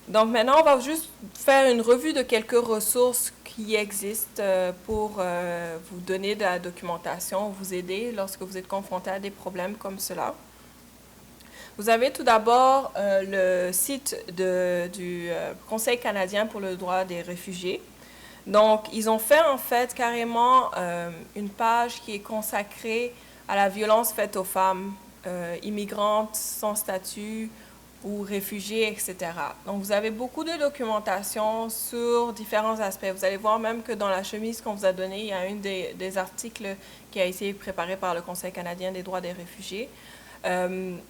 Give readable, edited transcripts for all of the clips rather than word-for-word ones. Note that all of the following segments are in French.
Donc maintenant, on va juste faire une revue de quelques ressources qui existent pour vous donner de la documentation, vous aider lorsque vous êtes confronté à des problèmes comme cela. Vous avez tout d'abord le site du Conseil canadien pour le droit des réfugiés. Donc, ils ont fait en fait carrément une page qui est consacrée à la violence faite aux femmes immigrantes sans statut ou réfugiés, etc. Donc, vous avez beaucoup de documentation sur différents aspects. Vous allez voir même que dans la chemise qu'on vous a donnée, il y a un des articles qui a été préparé par le Conseil canadien des droits des réfugiés.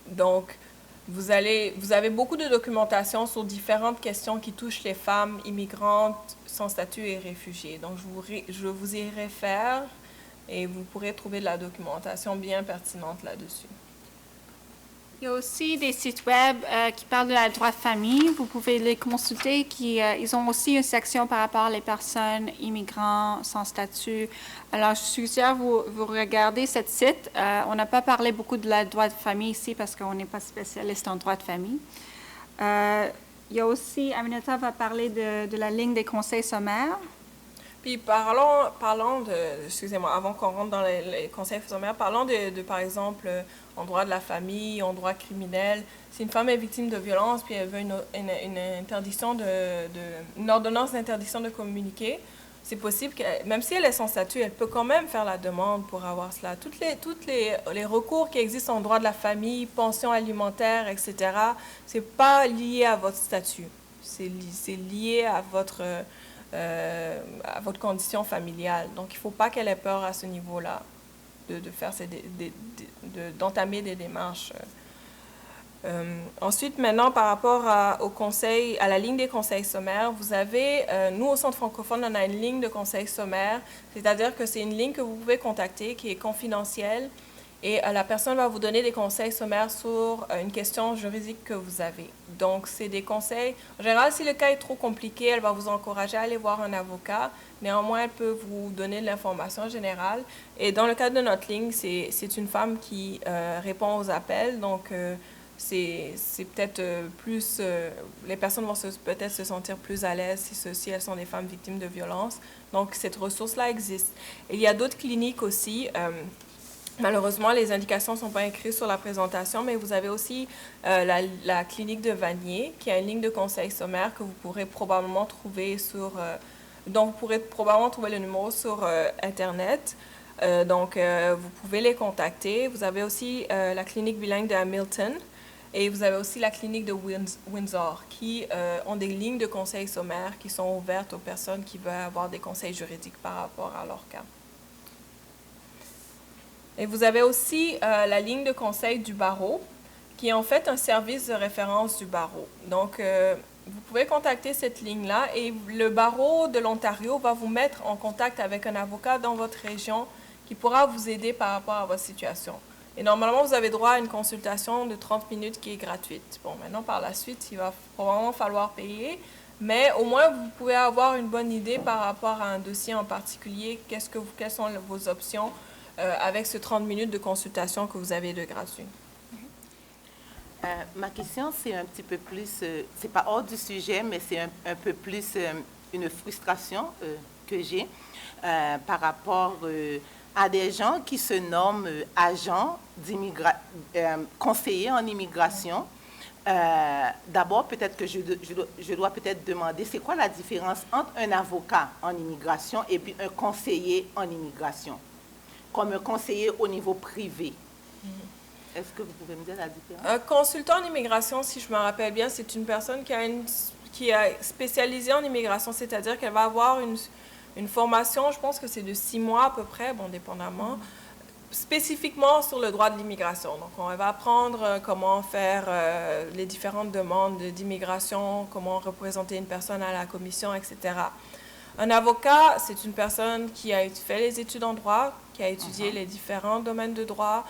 Donc, vous avez beaucoup de documentation sur différentes questions qui touchent les femmes immigrantes sans statut et réfugiés. Donc, je vous y réfère et vous pourrez trouver de la documentation bien pertinente là-dessus. Il y a aussi des sites web qui parlent de la droit de famille. Vous pouvez les consulter. Ils ont aussi une section par rapport aux personnes immigrants sans statut. Alors, je suggère vous regardez ce site. On n'a pas parlé beaucoup de la droit de famille ici parce qu'on n'est pas spécialiste en droit de famille. Il y a aussi, Aminata va parler de la ligne des conseils sommaires. Puis parlons de, excusez-moi, avant qu'on rentre dans les conseils sommaires, parlons par exemple, en droit de la famille, en droit criminel. Si une femme est victime de violence, puis elle veut une interdiction une ordonnance d'interdiction de communiquer, c'est possible que, même si elle est sans statut, elle peut quand même faire la demande pour avoir cela. Toutes les recours qui existent en droit de la famille, pension alimentaire, etc., c'est pas lié à votre statut. C'est lié à votre condition familiale. Donc, il ne faut pas qu'elle ait peur à ce niveau-là d'entamer des démarches. Ensuite, maintenant, par rapport à la ligne des conseils sommaires, vous avez, nous au Centre francophone, on a une ligne de conseils sommaires, c'est-à-dire que c'est une ligne que vous pouvez contacter qui est confidentielle et la personne va vous donner des conseils sommaires sur une question juridique que vous avez. Donc, c'est des conseils. En général, si le cas est trop compliqué, elle va vous encourager à aller voir un avocat. Néanmoins, elle peut vous donner de l'information générale. Et dans le cadre de notre ligne, c'est une femme qui répond aux appels. Donc, c'est peut-être plus... les personnes vont peut-être se sentir plus à l'aise si elles sont des femmes victimes de violences. Donc, cette ressource-là existe. Et il y a d'autres cliniques aussi. Malheureusement, les indications ne sont pas écrites sur la présentation, mais vous avez aussi la clinique de Vanier, qui a une ligne de conseil sommaire que vous pourrez probablement trouver dont vous pourrez probablement trouver le numéro sur Internet. Donc, vous pouvez les contacter. Vous avez aussi la clinique bilingue de Hamilton et vous avez aussi la clinique de Windsor qui ont des lignes de conseil sommaire qui sont ouvertes aux personnes qui veulent avoir des conseils juridiques par rapport à leur cas. Et vous avez aussi la ligne de conseil du barreau, qui est en fait un service de référence du barreau. Donc, vous pouvez contacter cette ligne-là et le barreau de l'Ontario va vous mettre en contact avec un avocat dans votre région qui pourra vous aider par rapport à votre situation. Et normalement, vous avez droit à une consultation de 30 minutes qui est gratuite. Bon, maintenant, par la suite, il va probablement falloir payer, mais au moins, vous pouvez avoir une bonne idée par rapport à un dossier en particulier, quelles sont vos options avec ce 30 minutes de consultation que vous avez de gratuit. Ma question, c'est un petit peu plus, c'est pas hors du sujet, mais c'est un peu plus une frustration que j'ai par rapport à des gens qui se nomment agents conseillers en immigration. D'abord, peut-être que je dois peut-être demander, c'est quoi la différence entre un avocat en immigration et puis un conseiller en immigration, comme un conseiller au niveau privé? Est-ce que vous pouvez me dire la différence? Un consultant en immigration, si je me rappelle bien, c'est une personne qui est spécialisée en immigration, c'est-à-dire qu'elle va avoir une formation, je pense que c'est de 6 mois à peu près, bon, dépendamment, spécifiquement sur le droit de l'immigration. Donc, on va apprendre comment faire les différentes demandes d'immigration, comment représenter une personne à la commission, etc. Un avocat, c'est une personne qui a fait les études en droit, qui a étudié les différents domaines de droit,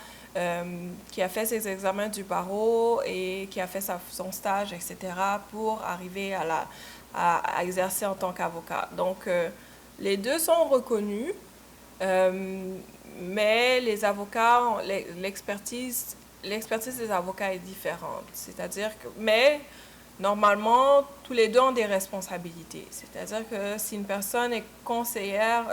qui a fait ses examens du barreau et qui a fait son stage, etc., pour arriver à exercer en tant qu'avocat. Donc, les deux sont reconnus, mais les avocats, l'expertise des avocats est différente. C'est-à-dire que, mais Normalement, tous les deux ont des responsabilités. C'est-à-dire que si une personne est conseillère,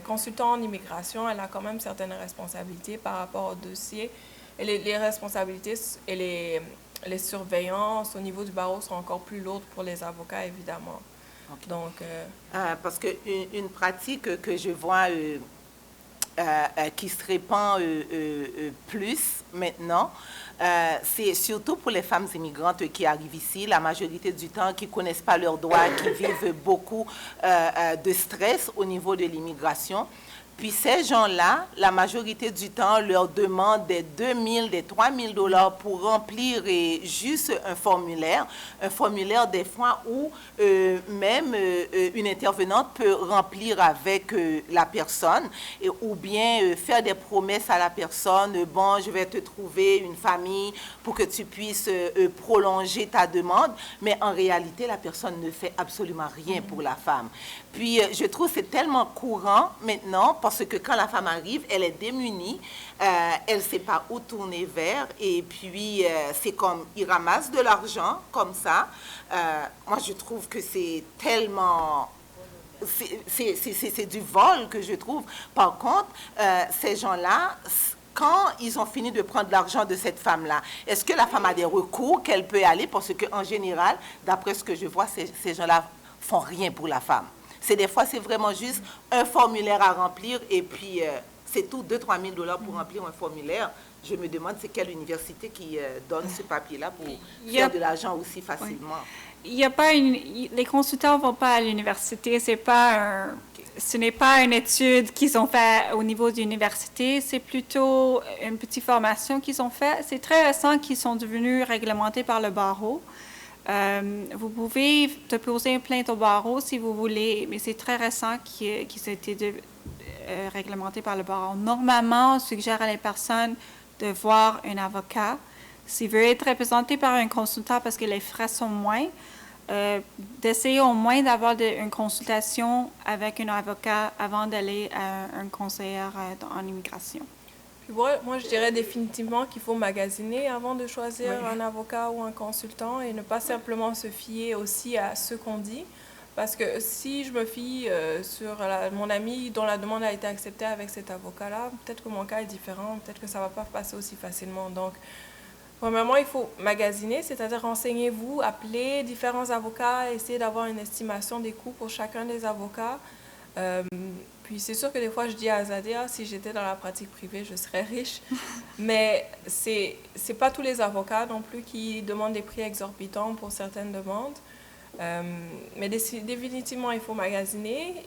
consultant en immigration, elle a quand même certaines responsabilités par rapport au dossier. Et les responsabilités et les surveillances au niveau du barreau sont encore plus lourdes pour les avocats, évidemment. Okay. Donc, parce qu'une pratique que je vois qui se répand plus maintenant, c'est surtout pour les femmes immigrantes qui arrivent ici, la majorité du temps, qui ne connaissent pas leurs droits, qui vivent beaucoup de stress au niveau de l'immigration. Puis ces gens-là, la majorité du temps, leur demandent des 2 000, des 3 000 $ pour remplir juste un formulaire des fois où même une intervenante peut remplir avec la personne ou bien faire des promesses à la personne, bon, je vais te trouver une famille pour que tu puisses prolonger ta demande, mais en réalité, la personne ne fait absolument rien pour la femme. Puis, je trouve que c'est tellement courant maintenant parce que quand la femme arrive, elle est démunie, elle ne sait pas où tourner vers et puis c'est comme, ils ramassent de l'argent comme ça. Moi, je trouve que c'est tellement... C'est du vol que je trouve. Par contre, ces gens-là... Quand ils ont fini de prendre l'argent de cette femme-là, est-ce que la femme a des recours qu'elle peut aller? Parce qu'en général, d'après ce que je vois, ces gens-là font rien pour la femme. Des fois, c'est vraiment juste un formulaire à remplir et puis c'est tout, 2 000 à 3 000 $ pour remplir un formulaire. Je me demande c'est quelle université qui donne ce papier-là pour faire de l'argent aussi facilement. Il y a pas les consultants ne vont pas à l'université, ce n'est pas une étude qu'ils ont fait au niveau de l'université, c'est plutôt une petite formation qu'ils ont fait. C'est très récent qu'ils sont devenus réglementés par le barreau. Vous pouvez déposer une plainte au barreau si vous voulez, mais c'est très récent qu'ils ont été réglementés par le barreau. Normalement, on suggère à les personnes de voir un avocat. S'il veut être représenté par un consultant parce que les frais sont moins, d'essayer au moins d'avoir une consultation avec un avocat avant d'aller à un conseiller en immigration. Moi, je dirais définitivement qu'il faut magasiner avant de choisir un avocat ou un consultant et ne pas simplement se fier aussi à ce qu'on dit. Parce que si je me fie sur mon ami dont la demande a été acceptée avec cet avocat-là, peut-être que mon cas est différent, peut-être que ça ne va pas passer aussi facilement. Donc, premièrement, il faut magasiner, c'est-à-dire renseignez-vous, appelez différents avocats, essayez d'avoir une estimation des coûts pour chacun des avocats. Puis c'est sûr que des fois, je dis à Zadia, si j'étais dans la pratique privée, je serais riche. Mais c'est pas tous les avocats non plus qui demandent des prix exorbitants pour certaines demandes. Mais définitivement, il faut magasiner,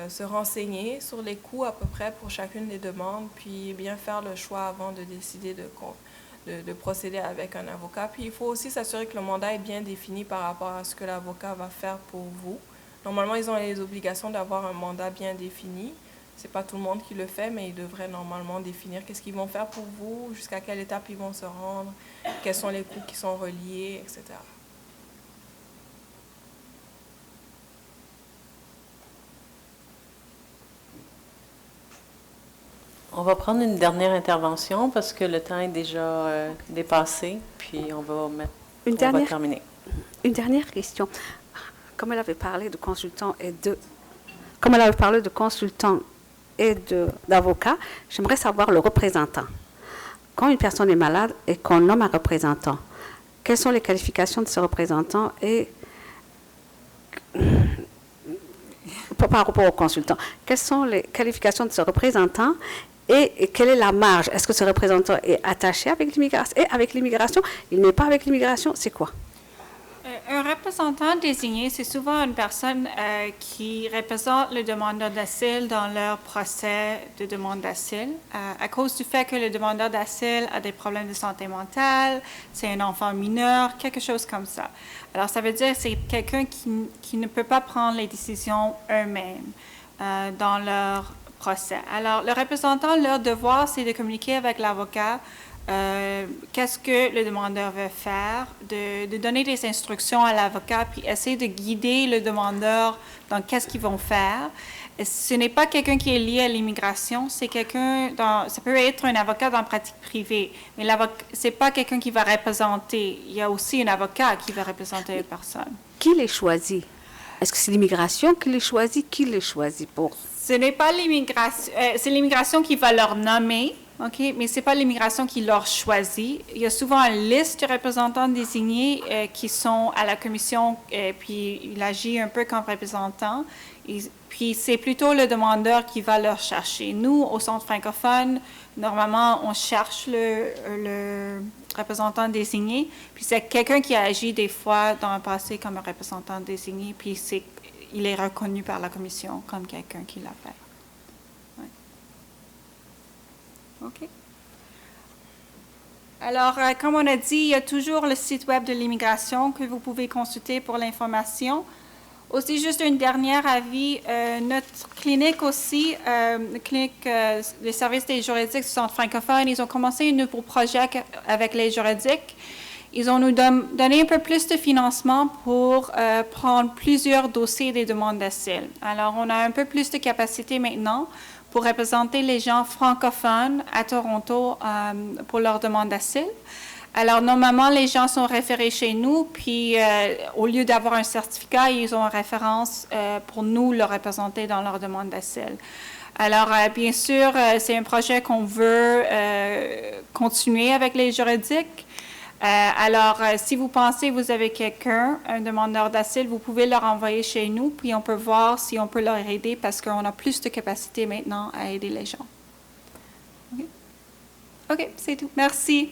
se renseigner sur les coûts à peu près pour chacune des demandes, puis bien faire le choix avant de décider de procéder avec un avocat. Puis il faut aussi s'assurer que le mandat est bien défini par rapport à ce que l'avocat va faire pour vous. Normalement, ils ont les obligations d'avoir un mandat bien défini. Ce n'est pas tout le monde qui le fait, mais ils devraient normalement définir qu'est-ce qu'ils vont faire pour vous, jusqu'à quelle étape ils vont se rendre, quels sont les coûts qui sont reliés, etc. On va prendre une dernière intervention parce que le temps est déjà dépassé, puis on va terminer. Une dernière question. Comme elle avait parlé de consultants et d'avocats, j'aimerais savoir le représentant. Quand une personne est malade et qu'on nomme un représentant, quelles sont les qualifications de ce représentant et par rapport au consultant, quelles sont les qualifications de ce représentant et quelle est la marge? Est-ce que ce représentant est attaché avec l'immigration? Il n'est pas avec l'immigration? C'est quoi? Un représentant désigné, c'est souvent une personne qui représente le demandeur d'asile dans leur procès de demande d'asile. À cause du fait que le demandeur d'asile a des problèmes de santé mentale, c'est un enfant mineur, quelque chose comme ça. Alors, ça veut dire que c'est quelqu'un qui ne peut pas prendre les décisions eux-mêmes dans leur procès. Alors, le représentant, leur devoir, c'est de communiquer avec l'avocat. Qu'est-ce que le demandeur veut faire, de donner des instructions à l'avocat, puis essayer de guider le demandeur dans qu'est-ce qu'ils vont faire. Ce n'est pas quelqu'un qui est lié à l'immigration, c'est ça peut être un avocat dans la pratique privée, mais ce n'est pas quelqu'un qui va représenter. Il y a aussi un avocat qui va représenter les personnes. Qui les choisit? Est-ce que c'est l'immigration qui les choisit? Qui les choisit pour? Ce n'est pas l'immigration, c'est l'immigration qui va leur nommer, OK, mais ce n'est pas l'immigration qui leur choisit. Il y a souvent une liste de représentants désignés qui sont à la commission, puis il agit un peu comme représentant. Puis c'est plutôt le demandeur qui va leur chercher. Nous, au Centre francophone, normalement, on cherche le représentant désigné, puis c'est quelqu'un qui a agi des fois dans le passé comme un représentant désigné, puis il est reconnu par la commission comme quelqu'un qui l'a fait. Ouais. OK. Alors, comme on a dit, il y a toujours le site web de l'immigration que vous pouvez consulter pour l'information. Aussi, juste un dernier avis, notre clinique aussi, les services des juridiques du Centre francophone, ils ont commencé un nouveau projet avec les juridiques. Ils ont nous donné un peu plus de financement pour prendre plusieurs dossiers des demandes d'asile. Alors, on a un peu plus de capacité maintenant pour représenter les gens francophones à Toronto pour leur demande d'asile. Alors, normalement, les gens sont référés chez nous, puis au lieu d'avoir un certificat, ils ont une référence pour nous le représenter dans leur demande d'asile. Alors, bien sûr, c'est un projet qu'on veut continuer avec les juridiques. Alors, si vous pensez que vous avez quelqu'un, un demandeur d'asile, vous pouvez leur envoyer chez nous, puis on peut voir si on peut leur aider parce qu'on a plus de capacité maintenant à aider les gens. OK, c'est tout. Merci.